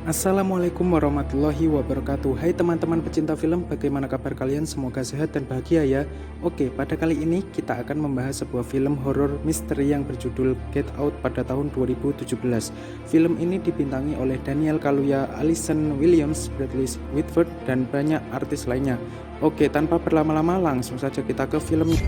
Assalamualaikum warahmatullahi wabarakatuh. Hai teman-teman pecinta film, bagaimana kabar kalian? Semoga sehat dan bahagia ya. Oke, pada kali ini kita akan membahas sebuah film horor misteri yang berjudul Get Out pada tahun 2017. Film ini dibintangi oleh Daniel Kaluuya, Allison Williams, Bradley Whitford, dan banyak artis lainnya. Oke, tanpa berlama-lama langsung saja kita ke filmnya.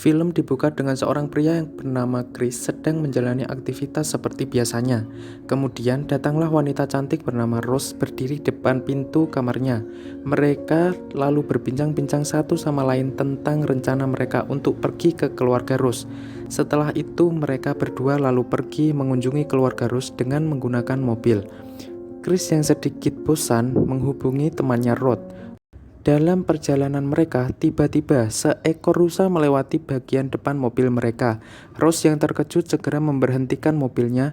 Film dibuka dengan seorang pria yang bernama Chris sedang menjalani aktivitas seperti biasanya. Kemudian datanglah wanita cantik bernama Rose berdiri depan pintu kamarnya. Mereka lalu berbincang-bincang satu sama lain tentang rencana mereka untuk pergi ke keluarga Rose. Setelah itu mereka berdua lalu pergi mengunjungi keluarga Rose dengan menggunakan mobil. Chris yang sedikit bosan menghubungi temannya Rod. Dalam perjalanan mereka, tiba-tiba seekor rusa melewati bagian depan mobil mereka. Rose yang terkejut segera memberhentikan mobilnya.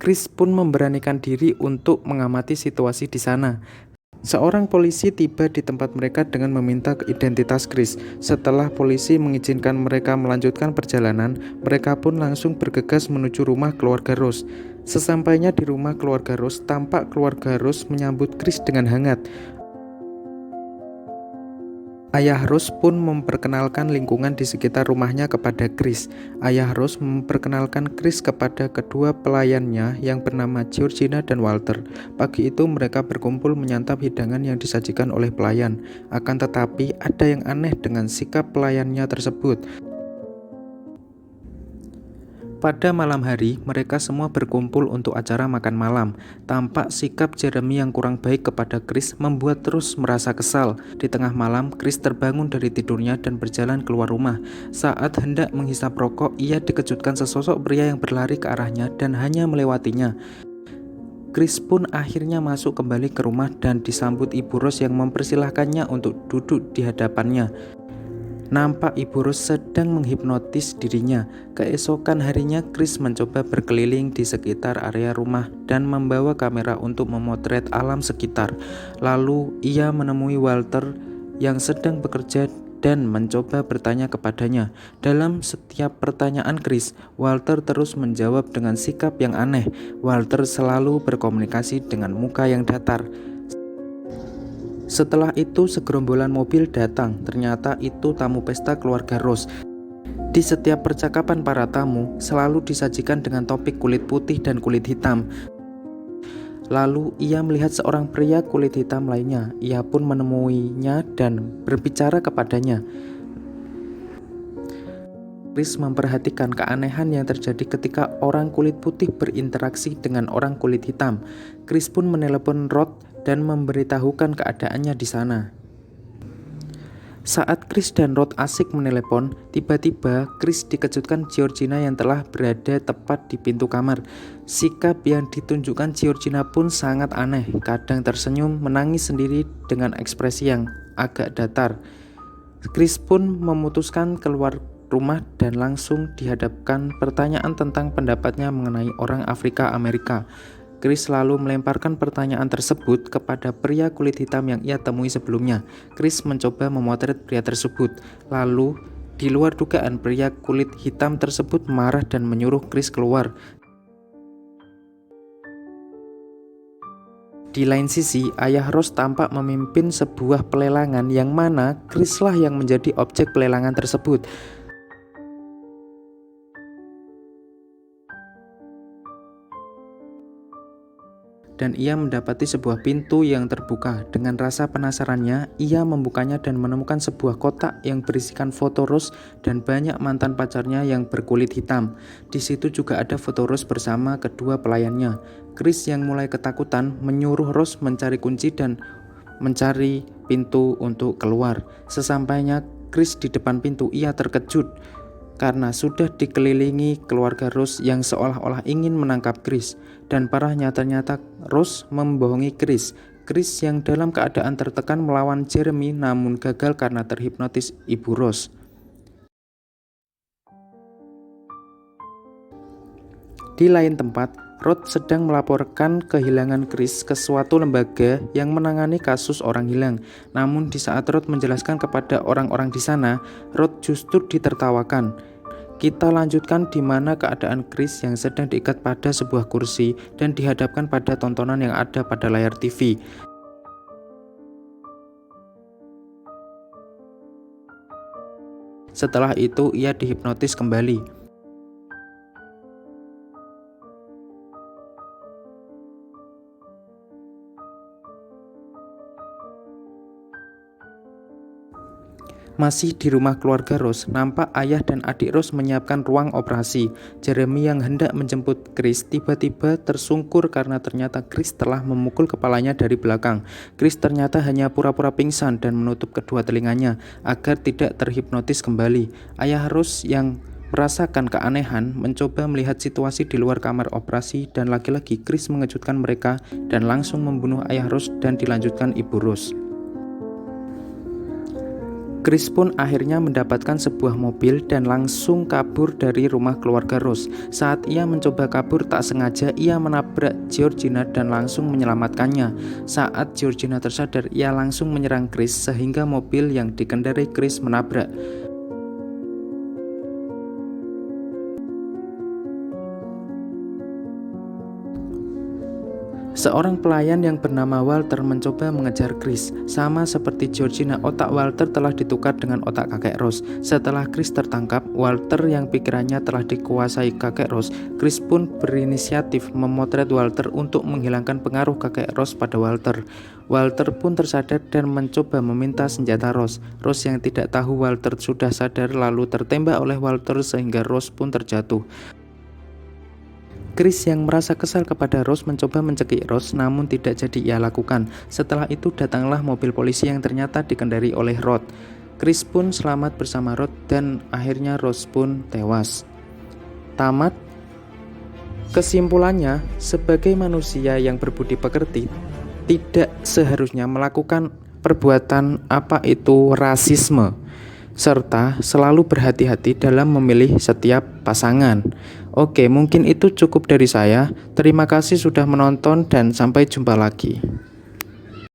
Chris pun memberanikan diri untuk mengamati situasi di sana. Seorang polisi tiba di tempat mereka dengan meminta identitas Chris. Setelah polisi mengizinkan mereka melanjutkan perjalanan, mereka pun langsung bergegas menuju rumah keluarga Rose. Sesampainya di rumah keluarga Rose, tampak keluarga Rose menyambut Chris dengan hangat. Ayah Rose pun memperkenalkan lingkungan di sekitar rumahnya kepada Chris. Ayah Rose memperkenalkan Chris kepada kedua pelayannya yang bernama Georgina dan Walter. Pagi itu mereka berkumpul menyantap hidangan yang disajikan oleh pelayan. Akan tetapi ada yang aneh dengan sikap pelayannya tersebut. Pada malam hari, mereka semua berkumpul untuk acara makan malam. Tampak sikap Jeremy yang kurang baik kepada Chris membuat terus merasa kesal. Di tengah malam, Chris terbangun dari tidurnya dan berjalan keluar rumah. Saat hendak menghisap rokok, ia dikejutkan sesosok pria yang berlari ke arahnya dan hanya melewatinya. Chris pun akhirnya masuk kembali ke rumah dan disambut Ibu Rose yang mempersilahkannya untuk duduk di hadapannya. Nampak Ibu Rose sedang menghipnotis dirinya. Keesokan harinya Chris mencoba berkeliling di sekitar area rumah dan membawa kamera untuk memotret alam sekitar. Lalu ia menemui Walter yang sedang bekerja dan mencoba bertanya kepadanya. Dalam setiap pertanyaan Chris, Walter terus menjawab dengan sikap yang aneh. Walter selalu berkomunikasi dengan muka yang datar. Setelah itu segerombolan mobil datang, ternyata itu tamu pesta keluarga Rose. Di setiap percakapan para tamu selalu disajikan dengan topik kulit putih dan kulit hitam. Lalu ia melihat seorang pria kulit hitam lainnya. Ia pun menemuinya dan berbicara kepadanya. Chris memperhatikan keanehan yang terjadi ketika orang kulit putih berinteraksi dengan orang kulit hitam. Chris pun menelepon Rod dan memberitahukan keadaannya di sana. Saat Chris dan Rod asik menelepon, tiba-tiba Chris dikejutkan Georgina yang telah berada tepat di pintu kamar. Sikap yang ditunjukkan Georgina pun sangat aneh, kadang tersenyum, menangis sendiri dengan ekspresi yang agak datar. Chris pun memutuskan keluar rumah dan langsung dihadapkan pertanyaan tentang pendapatnya mengenai orang Afrika Amerika. Chris lalu melemparkan pertanyaan tersebut kepada pria kulit hitam yang ia temui sebelumnya. Chris mencoba memotret pria tersebut. Lalu, di luar dugaan, pria kulit hitam tersebut marah dan menyuruh Chris keluar. Di lain sisi, ayah Rose tampak memimpin sebuah pelelangan yang mana Chris lah yang menjadi objek pelelangan tersebut. Dan ia mendapati sebuah pintu yang terbuka. Dengan rasa penasarannya, ia membukanya dan menemukan sebuah kotak yang berisikan foto Rose dan banyak mantan pacarnya yang berkulit hitam. Di situ juga ada foto Rose bersama kedua pelayannya. Chris yang mulai ketakutan menyuruh Rose mencari kunci dan mencari pintu untuk keluar. Sesampainya Chris di depan pintu, ia terkejut karena sudah dikelilingi keluarga Rose yang seolah-olah ingin menangkap Chris. Dan parahnya ternyata Rose membohongi Chris. Chris yang dalam keadaan tertekan melawan Jeremy namun gagal karena terhipnotis Ibu Rose. Di lain tempat, Rod sedang melaporkan kehilangan Chris ke suatu lembaga yang menangani kasus orang hilang. Namun di saat Rod menjelaskan kepada orang-orang di sana, Rod justru ditertawakan. Kita lanjutkan di mana keadaan Chris yang sedang diikat pada sebuah kursi dan dihadapkan pada tontonan yang ada pada layar TV. Setelah itu ia dihipnotis kembali. Masih di rumah keluarga Rose, nampak ayah dan adik Rose menyiapkan ruang operasi. Jeremy yang hendak menjemput Chris tiba-tiba tersungkur karena ternyata Chris telah memukul kepalanya dari belakang. Chris ternyata hanya pura-pura pingsan dan menutup kedua telinganya agar tidak terhipnotis kembali. Ayah Rose yang merasakan keanehan mencoba melihat situasi di luar kamar operasi dan lagi-lagi Chris mengejutkan mereka dan langsung membunuh ayah Rose dan dilanjutkan ibu Rose. Chris pun akhirnya mendapatkan sebuah mobil dan langsung kabur dari rumah keluarga Rose. Saat ia mencoba kabur, tak sengaja ia menabrak Georgina dan langsung menyelamatkannya. Saat Georgina tersadar, ia langsung menyerang Chris sehingga mobil yang dikendarai Chris menabrak. Seorang pelayan yang bernama Walter mencoba mengejar Chris. Sama seperti Georgina, otak Walter telah ditukar dengan otak kakek Rose. Setelah Chris tertangkap, Walter yang pikirannya telah dikuasai kakek Rose, Chris pun berinisiatif memotret Walter untuk menghilangkan pengaruh kakek Rose pada Walter. Walter pun tersadar dan mencoba meminta senjata Rose. Rose yang tidak tahu Walter sudah sadar lalu tertembak oleh Walter sehingga Rose pun terjatuh. Chris yang merasa kesal kepada Rose mencoba mencekik Rose namun tidak jadi ia lakukan. Setelah itu datanglah mobil polisi yang ternyata dikendarai oleh Rod. Chris pun selamat bersama Rod dan akhirnya Rose pun tewas. Tamat. Kesimpulannya, sebagai manusia yang berbudi pekerti, tidak seharusnya melakukan perbuatan apa itu rasisme, serta selalu berhati-hati dalam memilih setiap pasangan. Oke, mungkin itu cukup dari saya. Terima kasih sudah menonton dan sampai jumpa lagi.